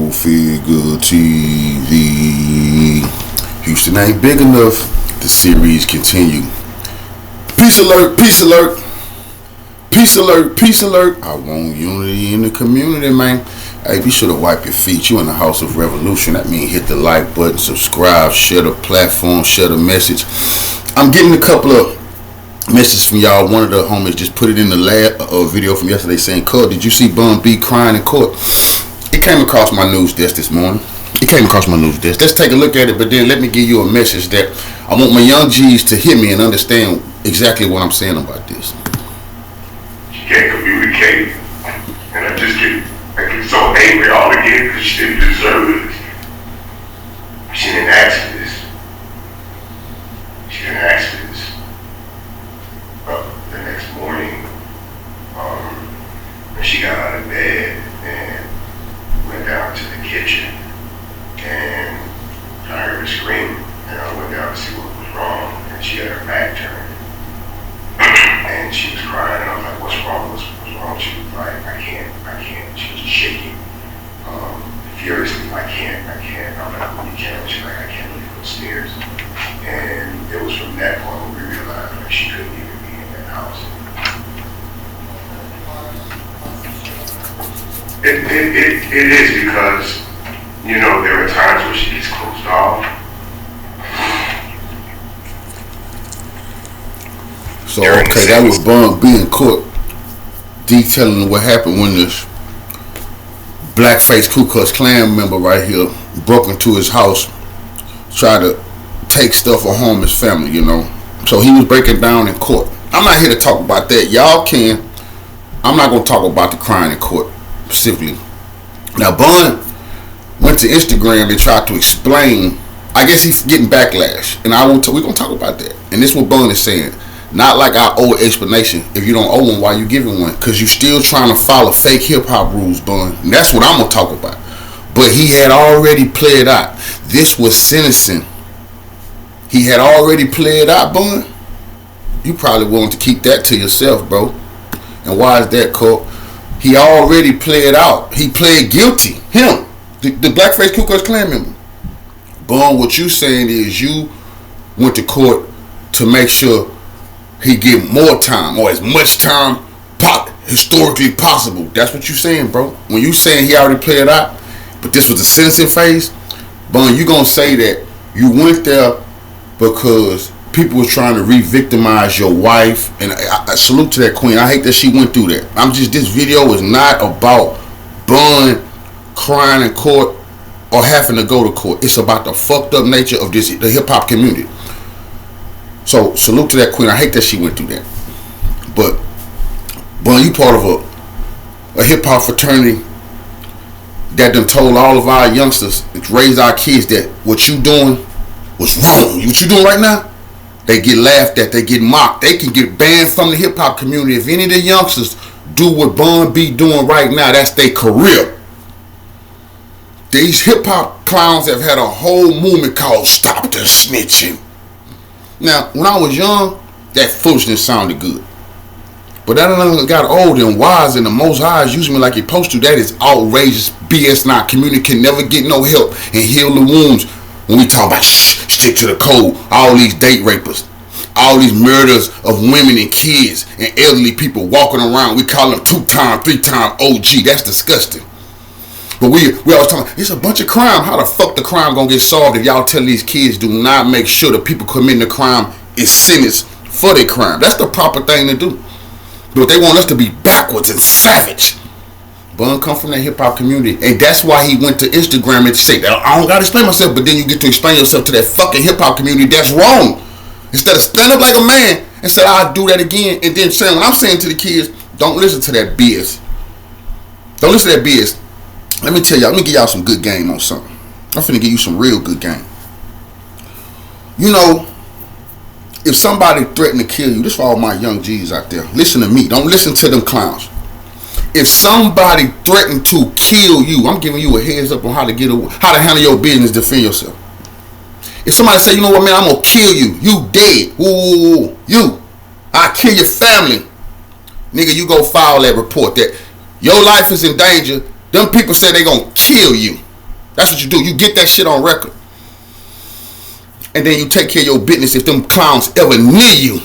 CultfiggaTvNews. Houston ain't big enough. The series continue. Peace alert, peace alert. Peace alert, peace alert. I want unity in the community, man. Hey, be sure to wipe your feet. You in the house of revolution. That means hit the like button, subscribe, share the platform, share the message. I'm getting a couple of messages from y'all. One of the homies just put it in the video from yesterday saying, "Cud, did you see Bun B crying in court?" It came across my news desk this morning. Let's take a look at it, but then let me give you a message that I want my young G's to hear me and understand exactly what I'm saying about this. She can't communicate, and I get so angry all again because she didn't deserve it. She didn't ask for this. The next morning, when she got out of bed and went down to the kitchen, and I heard her scream, and I went down to see what was wrong, and she had her back turned, and she was crying, and I was like, "What's wrong? What's wrong?" She was like, I can't. She was shaking furiously. I can't. I'm like, "Well, you can't." She's like, "I can't leave those stairs." And it was from that point when we realized like she couldn't even be in that house. It is because, there are times where she gets closed off. So, okay, that was Bun B in court detailing what happened when this blackface Ku Klux Klan member right here broke into his house, tried to take stuff or harm his family, So he was breaking down in court. I'm not here to talk about that. Y'all can. I'm not going to talk about the crying in court specifically. Now, Bun went to Instagram and tried to explain. I guess he's getting backlash, and we're going to talk about that. And this is what Bun is saying. Not like I owe an explanation. If you don't owe one, why you giving one? Because you still trying to follow fake hip-hop rules, Bun. And that's what I'm going to talk about. But he had already played out. This was sentencing. He had already played out, Bun. You probably want to keep that to yourself, bro. And why is that, Cole? He already played out. He pled guilty. Him. The blackface Ku Klux Klan member. Bun, what you saying is you went to court to make sure he get more time or as much time historically possible. That's what you saying, bro. When you saying he already played out, but this was the sentencing phase, Bun, you gonna say that you went there because people was trying to re-victimize your wife, and I salute to that queen. I hate that she went through that. This video is not about Bun crying in court or having to go to court. It's about the fucked up nature of the hip hop community. So salute to that queen. I hate that she went through that. But Bun, you part of a hip hop fraternity that done told all of our youngsters, raise our kids, that what you doing was wrong. What you doing right now? They get laughed at. They get mocked. They can get banned from the hip hop community. If any of the youngsters do what Bun B doing right now, that's their career. These hip hop clowns have had a whole movement called "Stop the Snitching." Now, when I was young, that foolishness sounded good. But that I got old and wise, and the Most High is using me like He's supposed to. That is outrageous BS. Now, community can never get no help and heal the wounds when we talk about stick to the code. All these date rapers, all these murders of women and kids and elderly people walking around. We call them 2-time, 3-time OG. That's disgusting. But we always talking, it's a bunch of crime. How the fuck the crime gonna get solved if y'all tell these kids do not make sure the people committing the crime is sentenced for their crime? That's the proper thing to do. But they want us to be backwards and savage. Bun come from the hip hop community, and that's why he went to Instagram and say, "I don't gotta explain myself," but then you get to explain yourself to that fucking hip hop community. That's wrong. Instead of stand up like a man and say, "I'll do that again," and then saying, when I'm saying to the kids, don't listen to that BS. Don't listen to that BS. Let me tell y'all, let me give y'all some good game on something. I'm finna give you some real good game. If somebody threatened to kill you, this for all my young G's out there, listen to me. Don't listen to them clowns. If somebody threatened to kill you, I'm giving you a heads up on how to handle your business, defend yourself. If somebody say, "You know what, man, I'm gonna kill you. You dead. Ooh, I kill your family." Nigga, you go file that report that your life is in danger. Them people say they gonna kill you. That's what you do. You get that shit on record. And then you take care of your business if them clowns ever near you.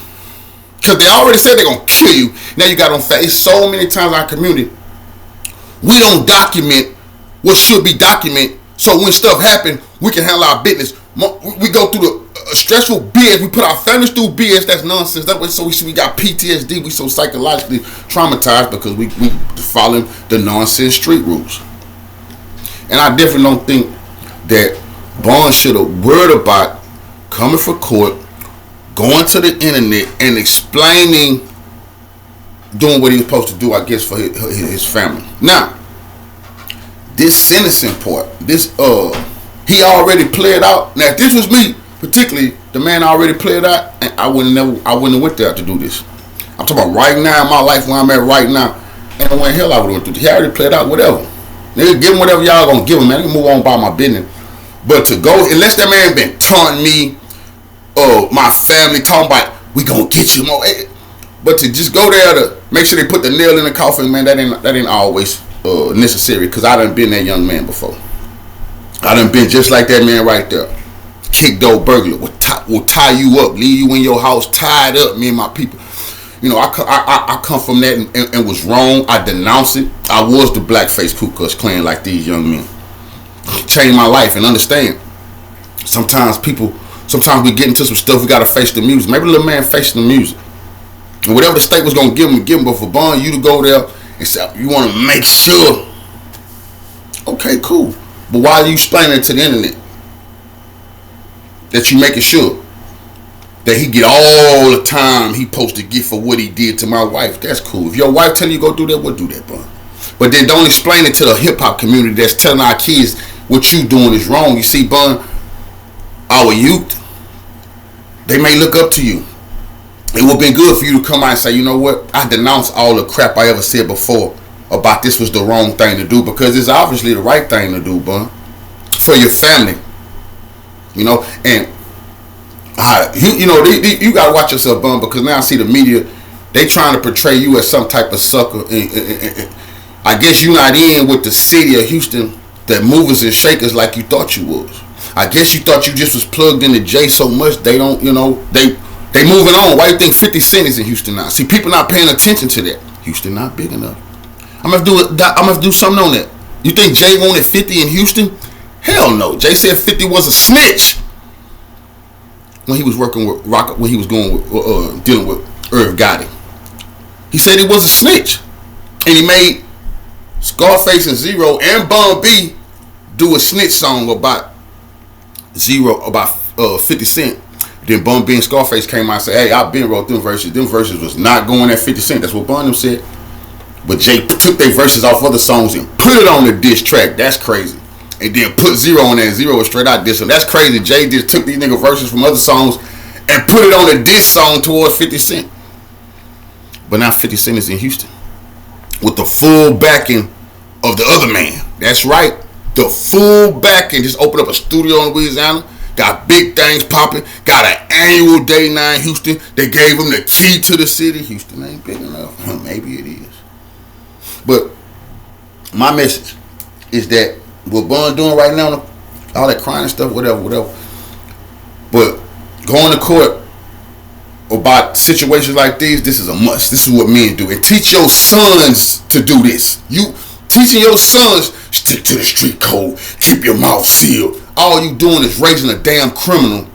Because they already said they're going to kill you. Now you got on fact. It's so many times in our community, we don't document what should be documented. So when stuff happens, we can handle our business. We go through the stressful BS. We put our families through BS. That's nonsense. That way, so we got PTSD. We so psychologically traumatized because we following the nonsense street rules. And I definitely don't think that Bun should have worried about coming for court, going to the internet, and explaining, doing what he was supposed to do, I guess, for his family. Now, this sentencing part, he already played out. Now, if this was me, particularly, the man already played out, and I wouldn't have went there to do this. I'm talking about right now in my life, where I'm at right now, and the way hell I would have went through. He already played out, whatever. Nigga, give him whatever y'all gonna give him, man. Nigga, move on about my business. But to go, unless that man been taunting me, my family, talking about, we gonna get you more. But to just go there to make sure they put the nail in the coffin, man, that ain't always necessary, because I done been that young man before. I done been just like that man right there. Kick door burglar will tie you up, leave you in your house tied up. Me and my people, you know, I come from that and was wrong. I denounce it. I was the blackface Ku Klux Klan like these young men. Changed my life. And understand, sometimes we get into some stuff, we gotta face the music. Maybe the little man facing the music, and whatever the state was gonna give him. But for Bun, you to go there and say you want to make sure. Okay, cool. But why are you explaining it to the internet that you making sure that he get all the time he supposed to get for what he did to my wife? That's cool. If your wife tell you go do that, we'll do that, Bun. But then don't explain it to the hip hop community that's telling our kids what you doing is wrong. You see, Bun, our youth, they may look up to you. It would have been good for you to come out and say, you know what, I denounce all the crap I ever said before about this was the wrong thing to do, because it's obviously the right thing to do, Bun, for your family. You know, and you gotta watch yourself, Bun, because now I see the media, they trying to portray you as some type of sucker. I guess you're not in with the city of Houston that movers and shakers like you thought you was. I guess you thought you just was plugged into Jay so much they don't, they moving on. Why you think 50 Cent is in Houston now? See, people not paying attention to that. Houston not big enough. I'm gonna do something on that. You think Jay wanted 50 in Houston? Hell no. Jay said 50 was a snitch when he was working with Rock, when he was going with dealing with Irv Gotti. He said he was a snitch, and he made Scarface and Zero and Bun B do a snitch song about 50 Cent. Then Bun B and Scarface came out and said, hey, I've been wrote them verses. Them verses was not going at 50 Cent. That's what Bun them said. But Jay took their verses off other songs and put it on the diss track. That's crazy. And then put Zero on there. Zero was straight out dissing. That's crazy. Jay just took these nigga verses from other songs and put it on a diss song towards 50 Cent. But now 50 Cent is in Houston with the full backing of the other man. That's right. The full backing. Just opened up a studio in Louisiana. Got big things popping. Got an annual day now in Houston. They gave him the key to the city. Houston ain't big enough. Maybe it is. But my message is that what Bun doing right now, all that crying and stuff, whatever. But going to court about situations like these, this is a must. This is what men do. And teach your sons to do this. You teaching your sons, stick to the street code. Keep your mouth sealed. All you doing is raising a damn criminal.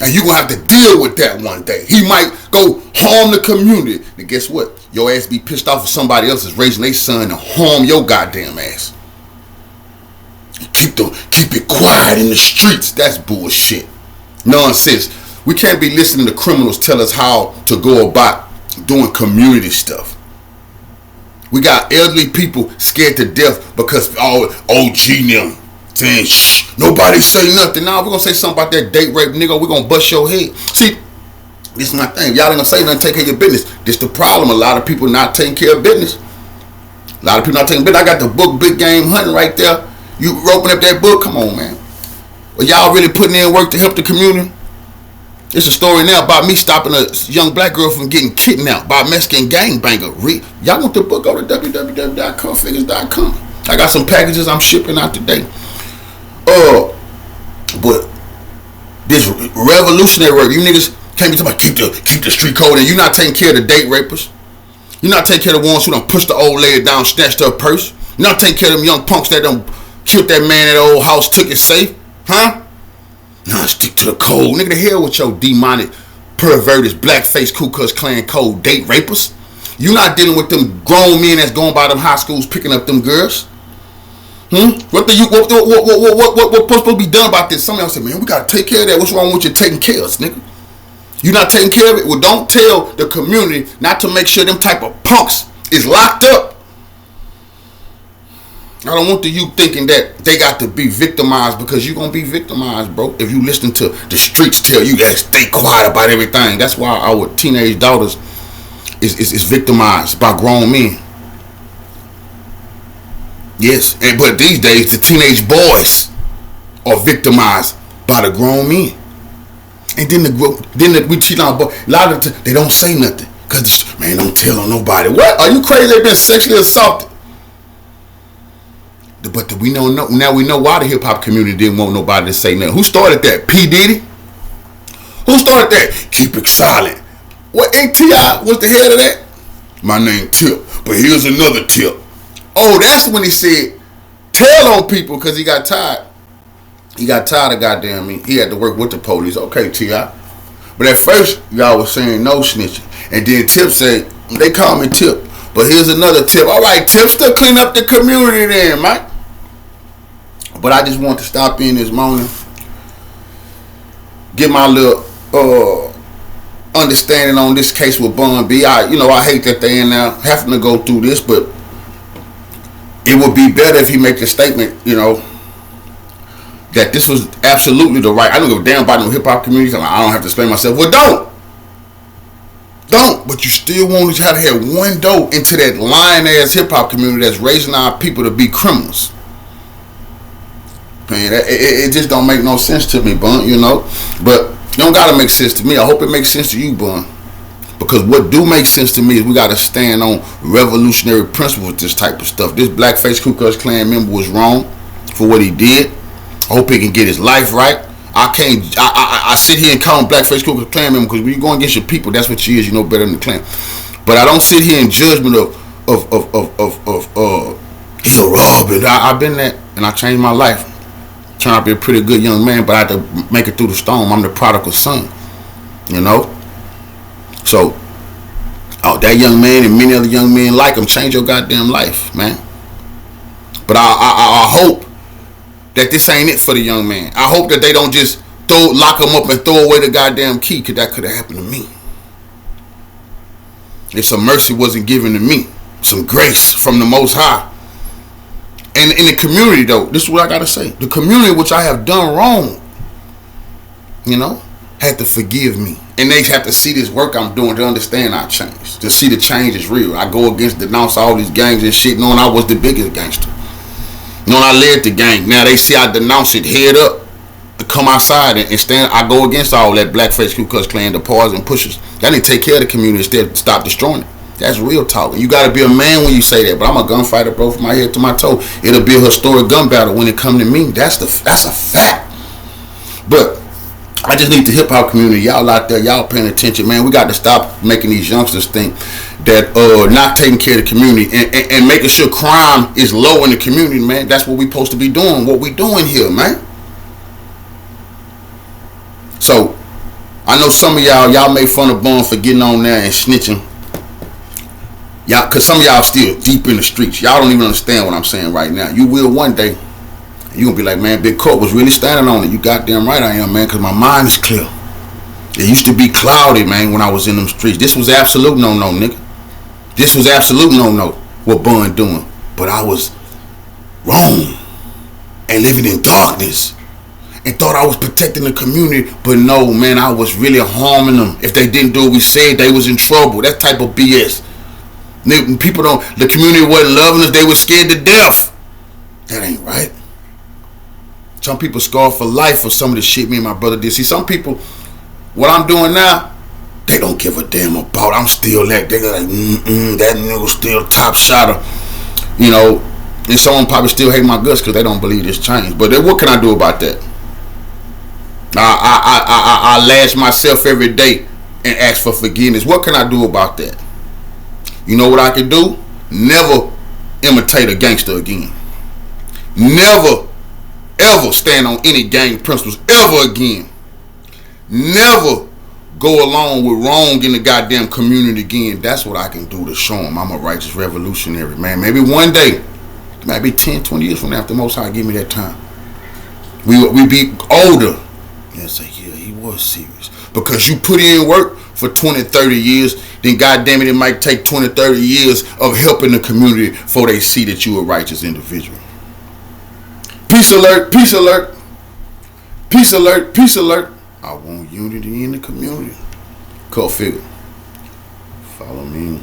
And you're going to have to deal with that one day. He might go harm the community. And guess what? Your ass be pissed off if somebody else is raising their son to harm your goddamn ass. Keep it quiet in the streets. That's bullshit. Nonsense. We can't be listening to criminals tell us how to go about doing community stuff. We got elderly people scared to death because all OG them saying, shh, nobody say nothing. Now we're going to say something about that date rape nigga. We're going to bust your head. See, this is my thing. Y'all ain't going to say nothing, take care of your business. This the problem. A lot of people not taking care of business. A lot of people not taking business. I got the book Big Game Hunting right there. You open up that book. Come on, man. Well, y'all really putting in work to help the community? It's a story now about me stopping a young black girl from getting kidnapped by a Mexican gangbanger. Y'all want the book? Go to www.CultfiggaTvNews.com. I got some packages I'm shipping out today. But this revolutionary work, you niggas can't be talking about keep the street code, and you not taking care of the date rapers. You not taking care of the ones who done pushed the old lady down, snatched her purse. You not taking care of them young punks that done killed that man at the old house, took his safe, huh? Nah, stick to the code, nigga. The hell with your demonic, perverted, blackface, Ku Klux Klan code date rapers. You not dealing with them grown men that's going by them high schools picking up them girls. What supposed to be done about this? Somebody else said, man, we gotta take care of that. What's wrong with you taking care of us, nigga? You not taking care of it? Well, don't tell the community not to make sure them type of punks is locked up. I don't want the youth thinking that they got to be victimized, because you gonna be victimized, bro. If you listen to the streets tell you that stay quiet about everything. That's why our teenage daughters is victimized by grown men. Yes, but these days the teenage boys are victimized by the grown men. And then we teach on, but a lot of the they don't say nothing, cause man, don't tell on nobody. What? Are you crazy? They've been sexually assaulted. But we know now. We know why the hip hop community didn't want nobody to say nothing. Who started that? P Diddy. Who started that? Keep it silent. What? ATI was the head of that. My name Tip, but here's another tip. Oh, that's when he said, tell on people, because he got tired. He got tired of goddamn me. He had to work with the police. Okay, T.I. But at first, y'all was saying no snitching. And then Tip said, they call me Tip. But here's another tip. All right, Tip, still clean up the community then, Mike. But I just want to stop in this morning, get my little understanding on this case with Bun B. I hate that they in there having to go through this, but it would be better if he make a statement, that this was absolutely the right. I don't give a damn about no hip hop community. I don't have to explain myself. Well, don't. But you still want to try to have one door into that lying ass hip hop community that's raising our people to be criminals. Man, it just don't make no sense to me, Bun. But it don't gotta make sense to me. I hope it makes sense to you, Bun. Because what do make sense to me is we gotta stand on revolutionary principles with this type of stuff. This blackface Ku Klux Klan member was wrong for what he did. I hope he can get his life right. I sit here and call him blackface Ku Klux Klan member, because when you go against your people, that's what you is. You know better than the Klan. But I don't sit here in judgment of he'll rob it. I've been that, and I changed my life. Trying to be a pretty good young man, but I had to make it through the storm. I'm the prodigal son, So, that young man and many other young men like him, change your goddamn life, man. But I hope that this ain't it for the young man. I hope that they don't just lock him up and throw away the goddamn key, because that could have happened to me. If some mercy wasn't given to me, some grace from the Most High. And in the community, though, this is what I gotta say. The community which I have done wrong, had to forgive me. And they have to see this work I'm doing to understand I changed. To see the change is real. I go denounce all these gangs and shit, knowing I was the biggest gangster. Knowing I led the gang. Now they see I denounce it head up, to come outside and stand. I go against all that blackface Ku Klux Klan, the paws and pushers. Y'all need to take care of the community instead of stop destroying it. That's real talk. You got to be a man when you say that. But I'm a gunfighter, bro, from my head to my toe. It'll be a historic gun battle when it come to me. That's a fact. But I just need the hip hop community, y'all out there, y'all paying attention, man. We got to stop making these youngsters think that not taking care of the community and making sure crime is low in the community, man. That's what we supposed to be doing. What we doing here, man. So I know some of y'all make fun of Bun for getting on there and snitching. Y'all, cause some of y'all still deep in the streets. Y'all don't even understand what I'm saying right now. You will one day. You gonna be like, man, Big Court was really standing on it. You goddamn right I am, man, cause my mind is clear. It used to be cloudy, man, when I was in them streets. This was absolute no, nigga. This was absolute no, what Bun doing. But I was wrong and living in darkness and thought I was protecting the community. But no, man, I was really harming them. If they didn't do what we said, they was in trouble. That type of BS. People the community wasn't loving us. They were scared to death. That ain't right. Some people scarred for life for some of the shit me and my brother did. See, some people, what I'm doing now, they don't give a damn about. I'm still that. They're like, that nigga still top shotter. And some of them probably still hate my guts because they don't believe this change. But then what can I do about that? I lash myself every day and ask for forgiveness. What can I do about that? You know what I can do? Never imitate a gangster again. Never, ever stand on any gang principles ever again. Never go along with wrong in the goddamn community again. That's what I can do to show them I'm a righteous revolutionary, man. Maybe one day, maybe 10, 20 years from now, if the Most High give me that time, we be older and say, yeah, he was serious. Because you put in work for 20, 30 years, then goddamn it might take 20, 30 years of helping the community before they see that you a righteous individual. Peace alert, peace alert, peace alert, peace alert. I want unity in the community. Cult Figga. Follow me.